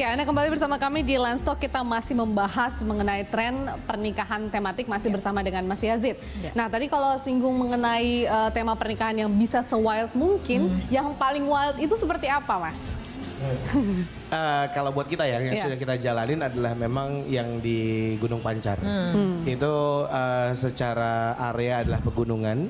Anda kembali bersama kami di Lens Talk. Kita masih membahas mengenai tren pernikahan tematik masih bersama dengan Mas Yazid. Nah, tadi kalau singgung mengenai tema pernikahan yang bisa se-wild mungkin, yang paling wild itu seperti apa, Mas? Kalau buat kita ya, yang sudah kita jalanin adalah memang yang di Gunung Pancar. Itu secara area adalah pegunungan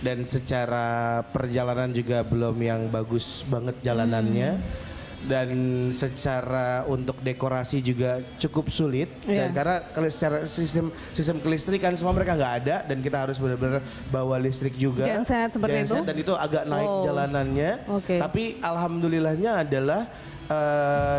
dan secara perjalanan juga belum yang bagus banget jalanannya. Dan secara untuk dekorasi juga cukup sulit dan karena kalau secara sistem kelistrikan semua mereka nggak ada dan kita harus benar-benar bawa listrik juga. Genset seperti itu. Dan itu agak naik jalanannya. Tapi alhamdulillahnya adalah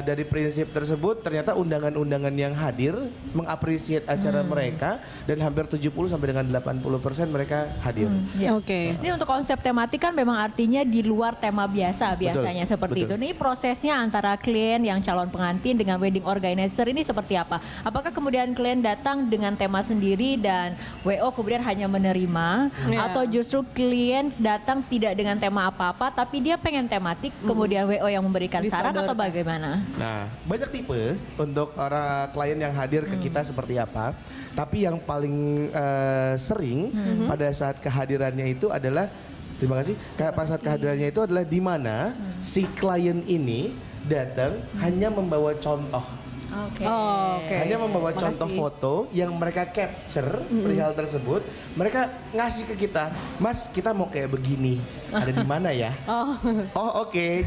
dari prinsip tersebut ternyata undangan-undangan yang hadir mengapresiasi acara mereka dan hampir 70 sampai dengan 80% mereka hadir. Ini untuk konsep tematik kan memang artinya di luar tema biasanya seperti itu. Ini prosesnya antara klien yang calon pengantin dengan wedding organizer ini seperti apa? Apakah kemudian klien datang dengan tema sendiri dan WO kemudian hanya menerima atau justru klien datang tidak dengan tema apa-apa tapi dia pengen tematik kemudian WO yang memberikan saran atau bagaimana? Nah, banyak tipe untuk orang klien yang hadir ke kita seperti apa. Tapi yang paling sering pada saat kehadirannya itu adalah, terima kasih, pada saat kehadirannya itu adalah di mana si klien ini datang hanya membawa contoh. Hanya membawa contoh foto yang mereka capture perihal tersebut, mereka ngasih ke kita, Mas kita mau kayak begini, ada di mana ya?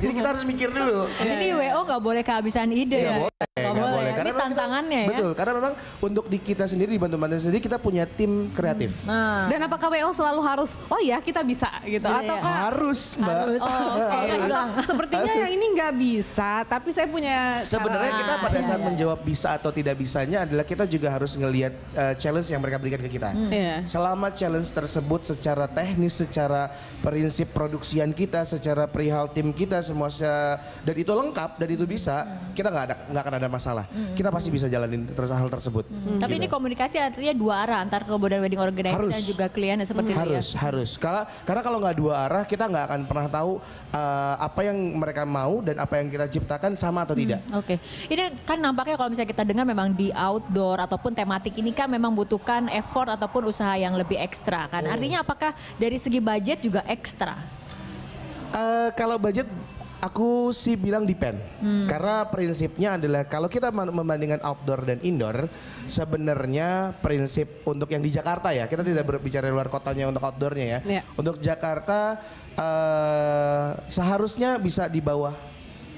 Jadi kita harus mikir dulu. Ini WO nggak boleh kehabisan ide ya? Nggak boleh. Ini tantangannya ya? Betul, karena memang untuk di kita sendiri, di bantu-bantu sendiri kita punya tim kreatif. Dan apakah WO selalu harus, oh ya kita bisa gitu? Atau harus Mbak. Sepertinya yang ini nggak bisa, tapi saya punya sebenarnya kita pada saat menjawab bisa atau tidak bisanya adalah kita juga harus ngelihat challenge yang mereka berikan ke kita. Selama challenge tersebut secara teknis, secara prinsip produksian kita, secara perihal tim kita semua dan itu lengkap dan itu bisa, kita nggak akan ada masalah. Kita pasti bisa jalanin hal tersebut. Tapi ini komunikasi artinya dua arah antar kemudian wedding organizer dan juga klien seperti itu ya? Harus. Karena kalau nggak dua arah kita nggak akan pernah tahu apa yang mereka mau dan apa yang kita ciptakan sama atau tidak. Ini kan nampaknya kalau misalnya kita dengar memang di outdoor ataupun tematik ini kan memang butuhkan effort ataupun usaha yang lebih ekstra kan. Artinya apakah dari segi budget juga ekstra? Kalau budget aku sih bilang depend. Karena prinsipnya adalah kalau kita membandingkan outdoor dan indoor, sebenarnya prinsip untuk yang di Jakarta ya, kita tidak berbicara luar kotanya untuk outdoornya ya. Untuk Jakarta seharusnya bisa di bawah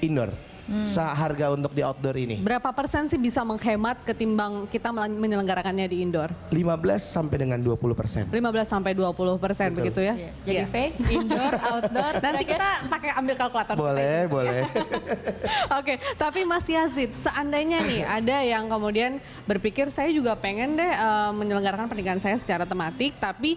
indoor. Seharga untuk di outdoor ini. Berapa persen sih bisa menghemat ketimbang kita menyelenggarakannya di indoor? 15 sampai dengan 20%. 15 sampai 20% begitu ya? Jadi fake, indoor, outdoor. Nanti kita pakai ambil kalkulator. Boleh. Oke, tapi Mas Yazid, seandainya nih ada yang kemudian berpikir saya juga pengen deh menyelenggarakan pernikahan saya secara tematik, tapi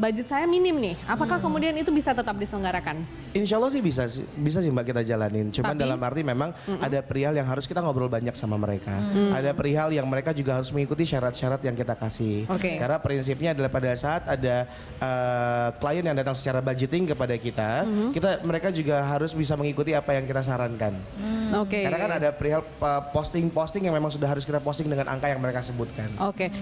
budget saya minim nih. Apakah kemudian itu bisa tetap diselenggarakan? Insya Allah sih bisa sih Mbak kita jalanin. Cuman dalam arti memang ada perihal yang harus kita ngobrol banyak sama mereka. Ada perihal yang mereka juga harus mengikuti syarat-syarat yang kita kasih. Karena prinsipnya adalah pada saat ada klien yang datang secara budgeting kepada kita, mereka juga harus bisa mengikuti apa yang kita sarankan. Karena kan ada perihal posting-posting yang memang sudah harus kita posting dengan angka yang mereka sebutkan.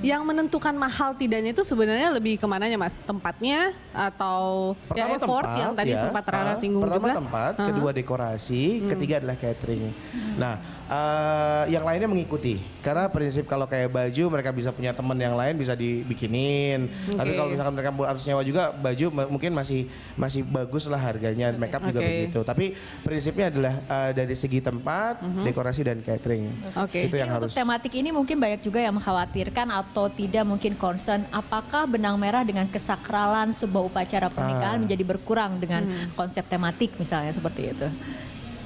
Yang menentukan mahal tidaknya itu sebenarnya lebih kemananya Mas? Tempatnya atau pertama effort tempat, yang tadi sempat Rara singgung pertama juga? Tempat, kedua dekorasi, ketiga adalah catering. Nah, yang lainnya mengikuti. Karena prinsip kalau kayak baju mereka bisa punya teman yang lain bisa dibikinin. Tapi kalau misalkan mereka harus nyewa juga baju mungkin masih bagus lah harganya. Makeup juga begitu. Tapi prinsipnya adalah dari segi tempat, dekorasi dan catering. Itu yang harus. Untuk tematik ini mungkin banyak juga yang mengkhawatirkan atau tidak mungkin concern apakah benang merah dengan kesakralan sebuah upacara pernikahan menjadi berkurang dengan konsep tematik misalnya seperti itu.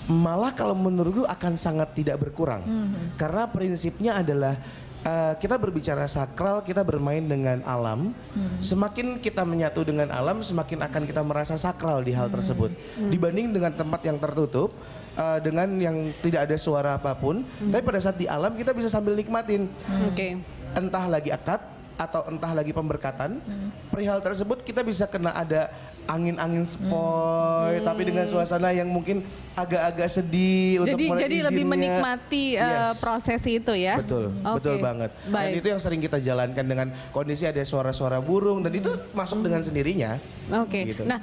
Malah kalau menurutku akan sangat tidak berkurang. Karena prinsipnya adalah kita berbicara sakral, kita bermain dengan alam. Semakin kita menyatu dengan alam, semakin akan kita merasa sakral di hal tersebut. Dibanding dengan tempat yang tertutup, dengan yang tidak ada suara apapun. Tapi pada saat di alam kita bisa sambil nikmatin. Entah lagi akad, atau entah lagi pemberkatan, perihal tersebut kita bisa kena ada angin-angin sepoi, tapi dengan suasana yang mungkin agak-agak sedih untuk mulai Jadi lebih izinnya. menikmati prosesi itu ya? Betul, Oke, betul banget. Dan itu yang sering kita jalankan dengan kondisi ada suara-suara burung dan itu masuk dengan sendirinya. Oke. Gitu. Nah,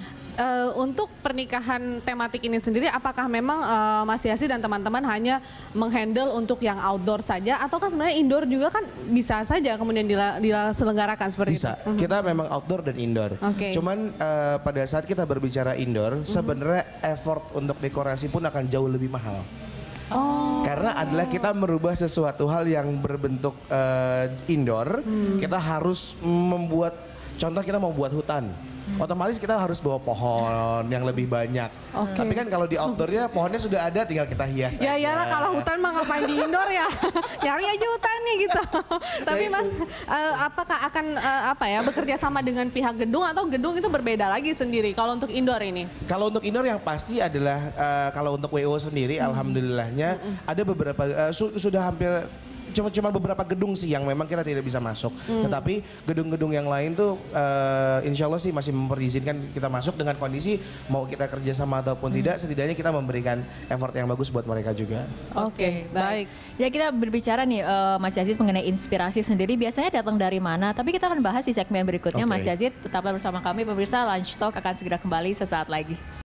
untuk pernikahan tematik ini sendiri, apakah memang Mas Yazid dan teman-teman hanya menghandle untuk yang outdoor saja, ataukah sebenarnya indoor juga kan bisa saja kemudian diselenggarakan seperti Bisa. itu? Kita memang outdoor dan indoor. Oke. Cuman pada saat kita berbicara indoor, sebenarnya effort untuk dekorasi pun akan jauh lebih mahal. Oh. Karena adalah kita merubah sesuatu hal yang berbentuk indoor, kita harus membuat, contoh kita mau buat hutan. Otomatis kita harus bawa pohon yang lebih banyak. Oke. Tapi kan kalau di outdoornya pohonnya sudah ada, tinggal kita hias Ya aja. iyalah, kalau hutan mah ngapain di indoor ya? Nyari aja hutan nih gitu. Tapi Mas, apakah akan bekerja sama dengan pihak gedung atau gedung itu berbeda lagi sendiri kalau untuk indoor ini? Kalau untuk indoor yang pasti adalah kalau untuk WO sendiri, alhamdulillahnya ada beberapa sudah hampir cuma beberapa gedung sih yang memang kita tidak bisa masuk. Tetapi gedung-gedung yang lain tuh insya Allah sih masih memperizinkan kita masuk dengan kondisi mau kita kerjasama ataupun tidak, setidaknya kita memberikan effort yang bagus buat mereka juga. Oke, baik. Ya kita berbicara nih Mas Yazid mengenai inspirasi sendiri biasanya datang dari mana? Tapi kita akan bahas di segmen berikutnya. Oke. Mas Yazid tetaplah bersama kami pemirsa, Lunch Talk akan segera kembali sesaat lagi.